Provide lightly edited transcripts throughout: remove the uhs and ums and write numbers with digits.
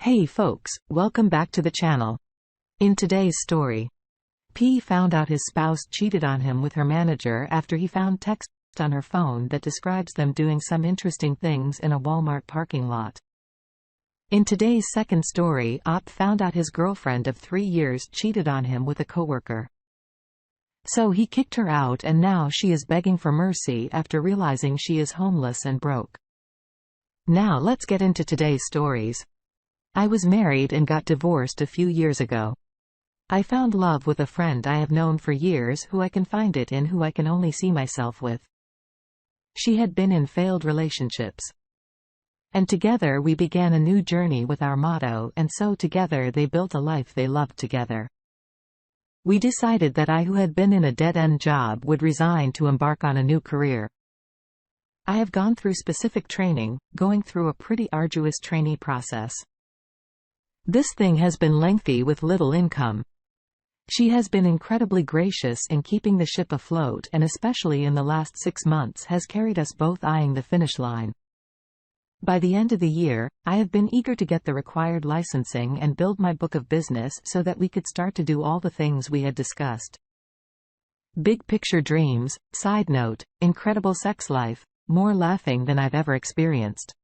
Hey folks, welcome back to the channel. In today's story, P found out his spouse cheated on him with her manager after he found text on her phone that describes them doing some interesting things in a Walmart parking lot. In today's second story, Op found out his girlfriend of 3 years cheated on him with a coworker. So he kicked her out and now she is begging for mercy after realizing she is homeless and broke. Now let's get into today's stories. I was married and got divorced a few years ago. I found love with a friend I have known for years who I can find it in, who I can only see myself with. She had been in failed relationships. And together we began a new journey with our motto, and so together they built a life they loved together. We decided that I, who had been in a dead-end job, would resign to embark on a new career. I have gone through specific training, going through a pretty arduous trainee process. This thing has been lengthy with little income. She has been incredibly gracious in keeping the ship afloat, and especially in the last 6 months has carried us both eyeing the finish line. By the end of the year, I have been eager to get the required licensing and build my book of business so that we could start to do all the things we had discussed. Big picture dreams. Side note, incredible sex life, more laughing than I've ever experienced.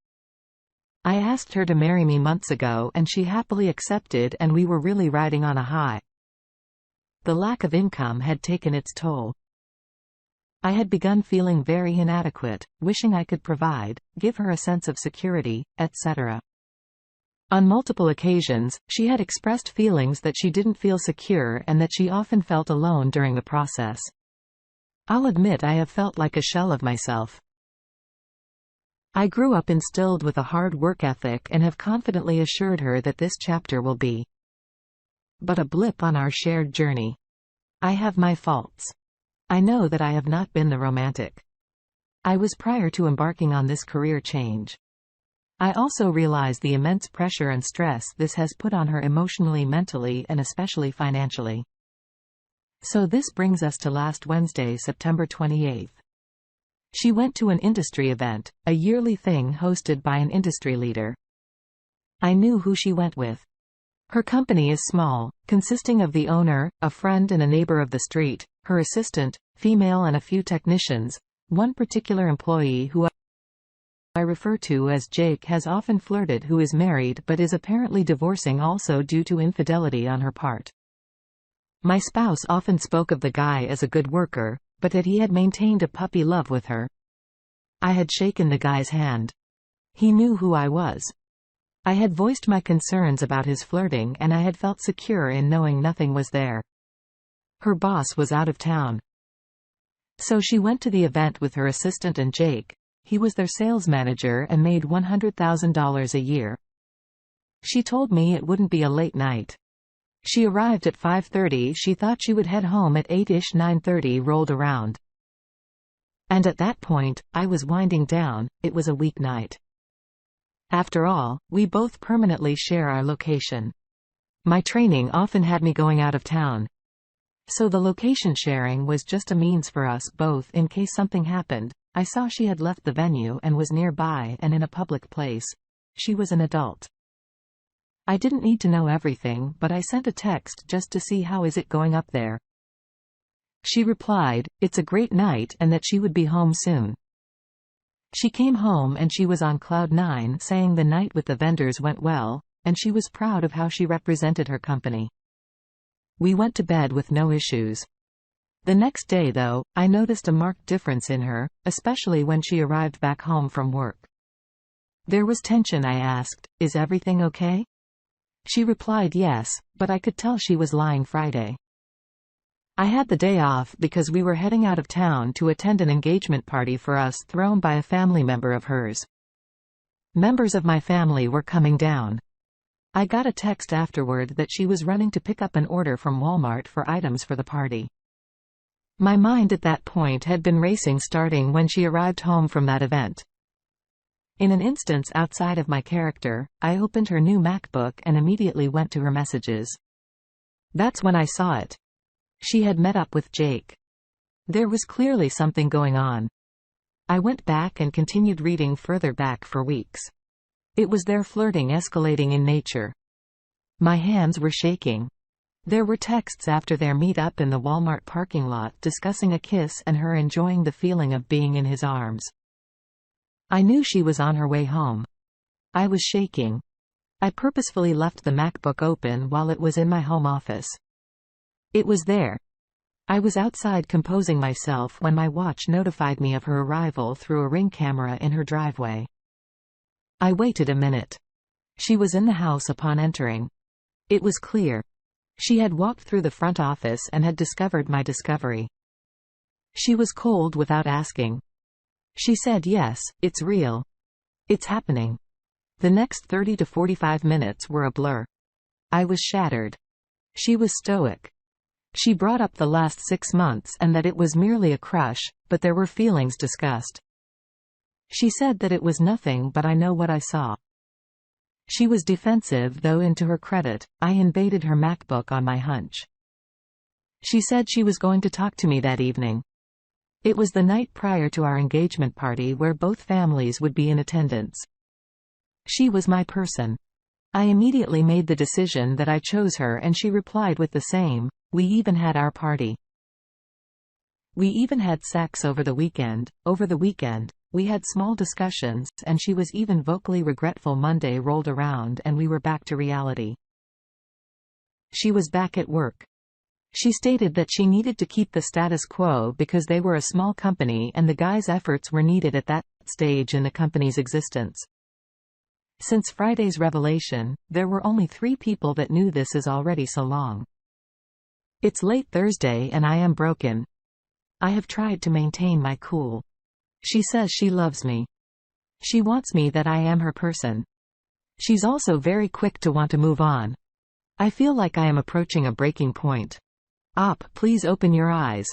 I asked her to marry me months ago and she happily accepted, and we were really riding on a high. The lack of income had taken its toll. I had begun feeling very inadequate, wishing I could provide, give her a sense of security, etc. On multiple occasions, she had expressed feelings that she didn't feel secure and that she often felt alone during the process. I'll admit I have felt like a shell of myself. I grew up instilled with a hard work ethic and have confidently assured her that this chapter will be but a blip on our shared journey. I have my faults. I know that I have not been the romantic I was prior to embarking on this career change. I also realize the immense pressure and stress this has put on her emotionally, mentally, and especially financially. So this brings us to last Wednesday, September 28th. She went to an industry event, a yearly thing hosted by an industry leader. I knew who she went with. Her company is small, consisting of the owner, a friend and a neighbor of the street, her assistant, female, and a few technicians. One particular employee who I refer to as Jake has often flirted, who is married but is apparently divorcing also due to infidelity on her part. My spouse often spoke of the guy as a good worker, but that he had maintained a puppy love with her. I had shaken the guy's hand. He knew who I was. I had voiced my concerns about his flirting and I had felt secure in knowing nothing was there. Her boss was out of town. So she went to the event with her assistant and Jake. He was their sales manager and made $100,000 a year. She told me it wouldn't be a late night. She arrived at 5:30. She thought she would head home at 8-ish. 9:30 rolled around. And at that point, I was winding down. It was a weeknight. After all, we both permanently share our location. My training often had me going out of town. So the location sharing was just a means for us both in case something happened. I saw she had left the venue and was nearby and in a public place. She was an adult. I didn't need to know everything, but I sent a text just to see how is it going up there. She replied, it's a great night and that she would be home soon. She came home and she was on cloud 9, saying the night with the vendors went well, and she was proud of how she represented her company. We went to bed with no issues. The next day though, I noticed a marked difference in her, especially when she arrived back home from work. There was tension. I asked, is everything okay? She replied yes, but I could tell she was lying. Friday. I had the day off because we were heading out of town to attend an engagement party for us thrown by a family member of hers. Members of my family were coming down. I got a text afterward that she was running to pick up an order from Walmart for items for the party. My mind at that point had been racing starting when she arrived home from that event. In an instance outside of my character, I opened her new MacBook and immediately went to her messages. That's when I saw it. She had met up with Jake. There was clearly something going on. I went back and continued reading further back for weeks. It was their flirting escalating in nature. My hands were shaking. There were texts after their meet-up in the Walmart parking lot discussing a kiss and her enjoying the feeling of being in his arms. I knew she was on her way home. I was shaking. I purposefully left the MacBook open while it was in my home office. It was there. I was outside composing myself when my watch notified me of her arrival through a Ring camera in her driveway. I waited a minute. She was in the house upon entering. It was clear. She had walked through the front office and had discovered my discovery. She was cold without asking. She said, "Yes, it's real. It's happening." The next 30 to 45 minutes were a blur. I was shattered. She was stoic. She brought up the last 6 months and that it was merely a crush, but there were feelings discussed. She said that it was nothing, but I know what I saw. She was defensive, though into her credit, I invaded her MacBook on my hunch. She said she was going to talk to me that evening. It was the night prior to our engagement party where both families would be in attendance. She was my person. I immediately made the decision that I chose her and she replied with the same. We even had our party. We even had sex over the weekend. We had small discussions, and she was even vocally regretful. Monday rolled around and we were back to reality. She was back at work. She stated that she needed to keep the status quo because they were a small company and the guy's efforts were needed at that stage in the company's existence. Since Friday's revelation, there were only 3 people that knew this is already so long. It's late Thursday and I am broken. I have tried to maintain my cool. She says she loves me. She wants me, that I am her person. She's also very quick to want to move on. I feel like I am approaching a breaking point. Please open your eyes.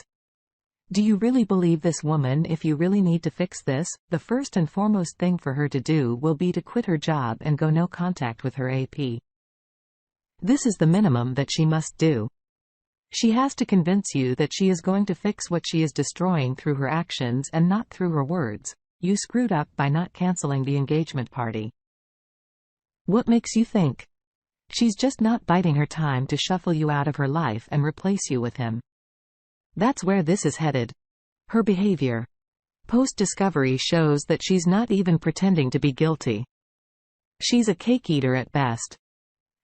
Do you really believe this woman? If you really need to fix this, the first and foremost thing for her to do will be to quit her job and go no contact with her AP. This is the minimum that she must do. She has to convince you that she is going to fix what she is destroying through her actions and not through her words. You screwed up by not canceling the engagement party. What makes you think? She's just not biding her time to shuffle you out of her life and replace you with him. That's where this is headed. Her behavior post-discovery shows that she's not even pretending to be guilty. She's a cake eater at best.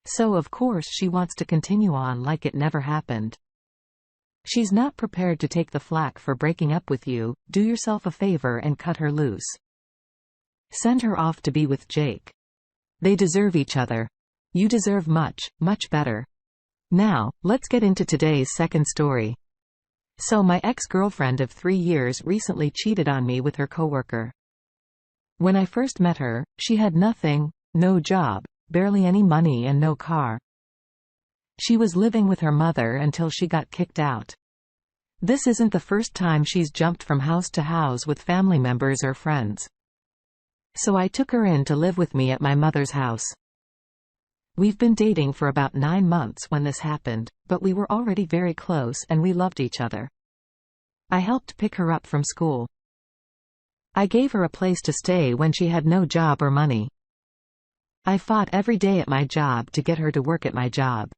So of course she wants to continue on like it never happened. She's not prepared to take the flak for breaking up with you. Do yourself a favor and cut her loose. Send her off to be with Jake. They deserve each other. You deserve much, much better. Now, let's get into today's second story. So my ex-girlfriend of 3 years recently cheated on me with her coworker. When I first met her, she had nothing, no job, barely any money and no car. She was living with her mother until she got kicked out. This isn't the first time she's jumped from house to house with family members or friends. So I took her in to live with me at my mother's house. We've been dating for about 9 months when this happened, but we were already very close and we loved each other. I helped pick her up from school. I gave her a place to stay when she had no job or money. I fought every day at my job to get her to work at my job.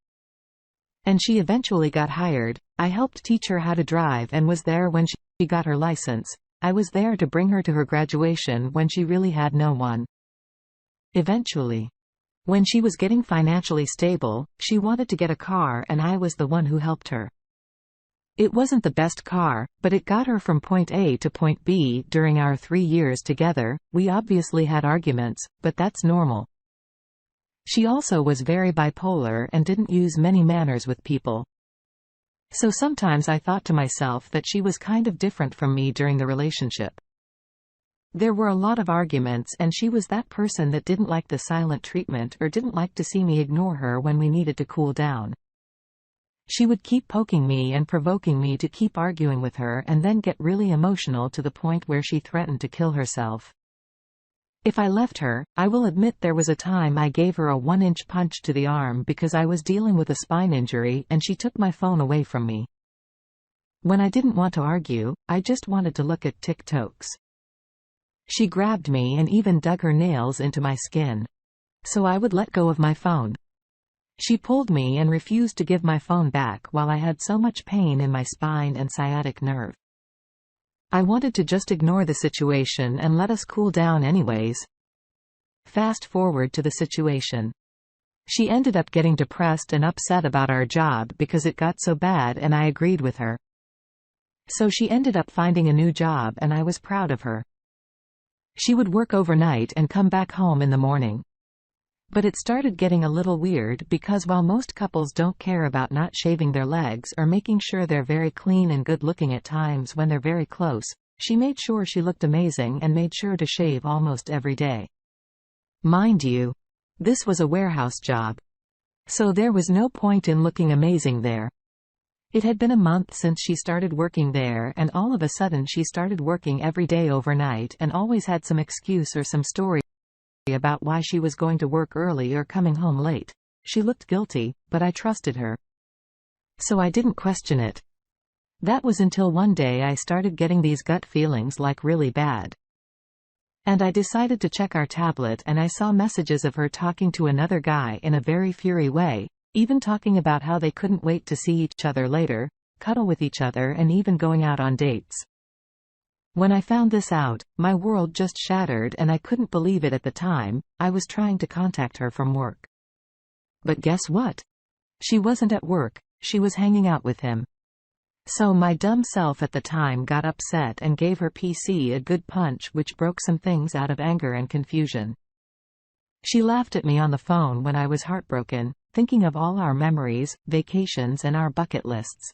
And she eventually got hired. I helped teach her how to drive and was there when she got her license. I was there to bring her to her graduation when she really had no one. Eventually, when she was getting financially stable, she wanted to get a car and I was the one who helped her. It wasn't the best car, but it got her from point A to point B. During our 3 years together, we obviously had arguments, but that's normal. She also was very bipolar and didn't use many manners with people. So sometimes I thought to myself that she was kind of different from me during the relationship. There were a lot of arguments and she was that person that didn't like the silent treatment or didn't like to see me ignore her when we needed to cool down. She would keep poking me and provoking me to keep arguing with her and then get really emotional to the point where she threatened to kill herself. If I left her, I will admit there was a time I gave her a 1-inch punch to the arm because I was dealing with a spine injury and she took my phone away from me. When I didn't want to argue, I just wanted to look at TikToks. She grabbed me and even dug her nails into my skin, so I would let go of my phone. She pulled me and refused to give my phone back while I had so much pain in my spine and sciatic nerve. I wanted to just ignore the situation and let us cool down anyways. Fast forward to the situation. She ended up getting depressed and upset about our job because it got so bad, and I agreed with her. So she ended up finding a new job, and I was proud of her. She would work overnight and come back home in the morning. But it started getting a little weird because while most couples don't care about not shaving their legs or making sure they're very clean and good looking at times when they're very close, she made sure she looked amazing and made sure to shave almost every day. Mind you, this was a warehouse job, so there was no point in looking amazing there. It had been a month since she started working there, and all of a sudden she started working every day overnight and always had some excuse or some story about why she was going to work early or coming home late. She looked guilty, but I trusted her, so I didn't question it. That was until one day I started getting these gut feelings, like really bad. And I decided to check our tablet, and I saw messages of her talking to another guy in a very fury way, even talking about how they couldn't wait to see each other later, cuddle with each other, and even going out on dates. When I found this out, my world just shattered, and I couldn't believe it at the time. I was trying to contact her from work. But guess what? She wasn't at work, she was hanging out with him. So my dumb self at the time got upset and gave her PC a good punch, which broke some things out of anger and confusion. She laughed at me on the phone when I was heartbroken, thinking of all our memories, vacations, and our bucket lists.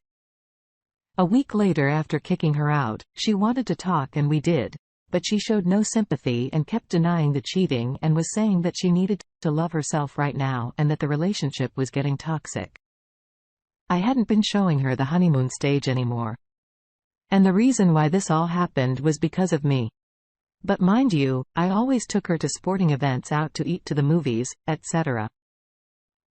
A week later, after kicking her out, she wanted to talk, and we did, but she showed no sympathy and kept denying the cheating and was saying that she needed to love herself right now and that the relationship was getting toxic. I hadn't been showing her the honeymoon stage anymore. And the reason why this all happened was because of me. But mind you, I always took her to sporting events, out to eat, to the movies, etc.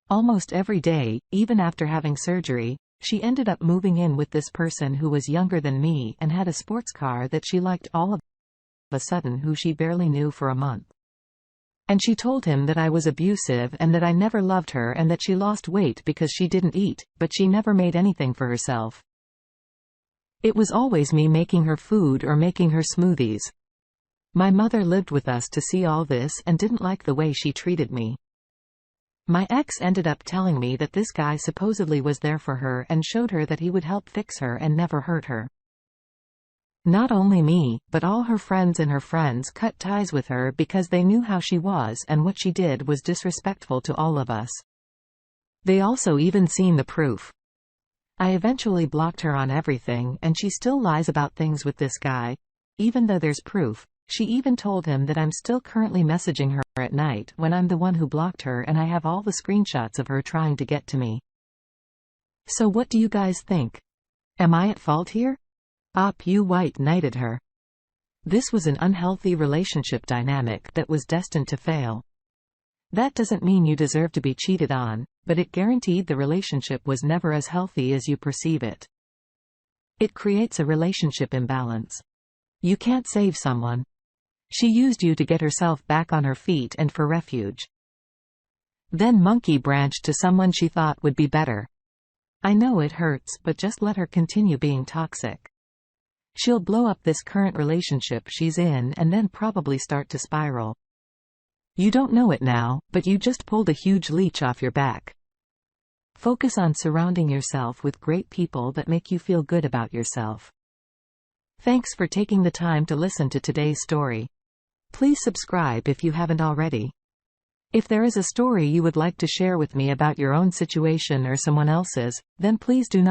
Almost every day, even after having surgery. She ended up moving in with this person who was younger than me and had a sports car that she liked, all of a sudden, who she barely knew for a month. And she told him that I was abusive and that I never loved her and that she lost weight because she didn't eat, but she never made anything for herself. It was always me making her food or making her smoothies. My mother lived with us to see all this and didn't like the way she treated me. My ex ended up telling me that this guy supposedly was there for her and showed her that he would help fix her and never hurt her. Not only me, but all her friends and her friends cut ties with her because they knew how she was, and what she did was disrespectful to all of us. They also even seen the proof. I eventually blocked her on everything, and she still lies about things with this guy, even though there's proof. She even told him that I'm still currently messaging her at night when I'm the one who blocked her, and I have all the screenshots of her trying to get to me. So what do you guys think? Am I at fault here? You white knighted her. This was an unhealthy relationship dynamic that was destined to fail. That doesn't mean you deserve to be cheated on, but it guaranteed the relationship was never as healthy as you perceive it. It creates a relationship imbalance. You can't save someone. She used you to get herself back on her feet and for refuge. Then monkey branched to someone she thought would be better. I know it hurts, but just let her continue being toxic. She'll blow up this current relationship she's in and then probably start to spiral. You don't know it now, but you just pulled a huge leech off your back. Focus on surrounding yourself with great people that make you feel good about yourself. Thanks for taking the time to listen to today's story. Please subscribe if you haven't already. If there is a story you would like to share with me about your own situation or someone else's, then please do not